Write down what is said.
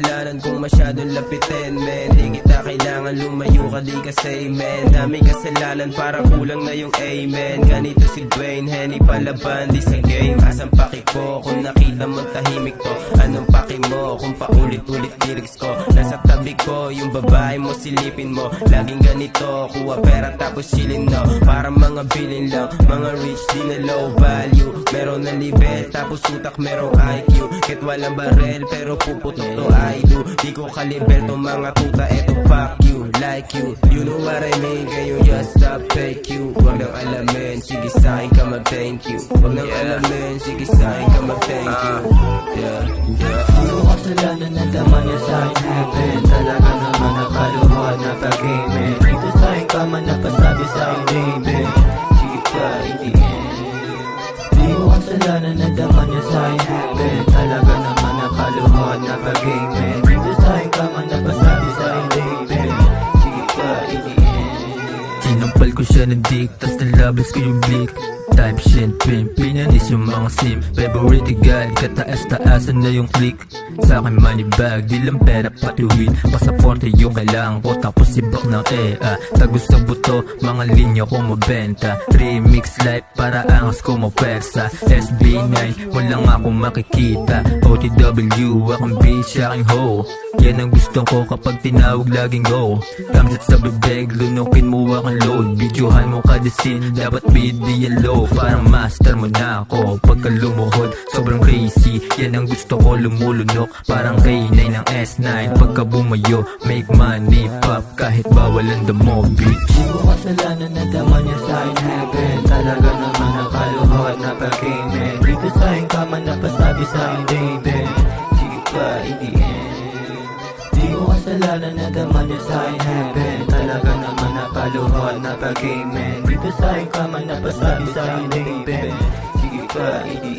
kasalanan kung masyadong lapitin, men. Di kita kailangan lumayo ka, di ka say, men. Daming kasalanan, parang kulang na yung amen. Ganito si Dwayne, Henny palaban, di sa game. Asang paki ko, kung nakita mo tahimik to. Anong paki mo, kung paulit-ulit lyrics ko. Nasa tabi ko, yung babae mo silipin mo. Laging ganito, kuha pera tapos chillin, no. Parang mga bilin lang, mga rich di na low value. Meron na level, tapos utak merong IQ. Kahit walang barel, pero puputok to I do. Di ko kalibel to mga tuta, eto fuck you, like you. You know what I mean, kayo just stop, fake you. Huwag nang alamin, sige sa'kin ka mag-thank you. Huwag nang alamin, sige sa'kin ka mag-thank you. Yeah, yeah. Puro kasalanan na daman niya sa'kin heaven. Talaga naman nakaluhan na pag-game. Dito sa'kin ka man napasabi sa'kin baby. Sige ka, hindi puro kasalanan na daman niya sa'kin heaven. Talaga naman nakaluhan na pag-game. Dito sa'kin ka man napasabi sa'kin baby. Sige ka, hindi Sinampal ko siya ng dick, tas nalabas ko yung blick. Type shit, pinanis yung mga sim. Favorite agad, kataas-taasan na yung click. Sa'kin money bag, di lang pera pati weed. Pasaporte yung kailangan ko, tapos sibak ng tagos sa buto, mga linya ko mabenta. Remix life, para angas ko mapersa. SB9, walang ako makikita. OTW, akong bitch, aking ho. Yan ang gusto ko kapag tinawag laging go. Kamsat sa bibig, lunukin mo aking load. Videohan mo kada scene, dapat video low. Parang master mo na ako pagka lumuhod, sobrang crazy. Yan ang gusto ko, lumulunok parang K9 ng S9. Pagka bumayo, make money pop kahit bawalan damo, bitch. Puro kasalanan na daman niya sa'kin heaven. Talaga naman nakaluhod na pag-game. Dito sa'kin ka man napasabi sa'kin baby. Sige ka, hindi di ko kasalanan na daman niya sa'kin heaven. Talaga naman nakaluhod na pag-game. Dito sa'kin ka man napasabi sa'kin baby. Sige ka, hindi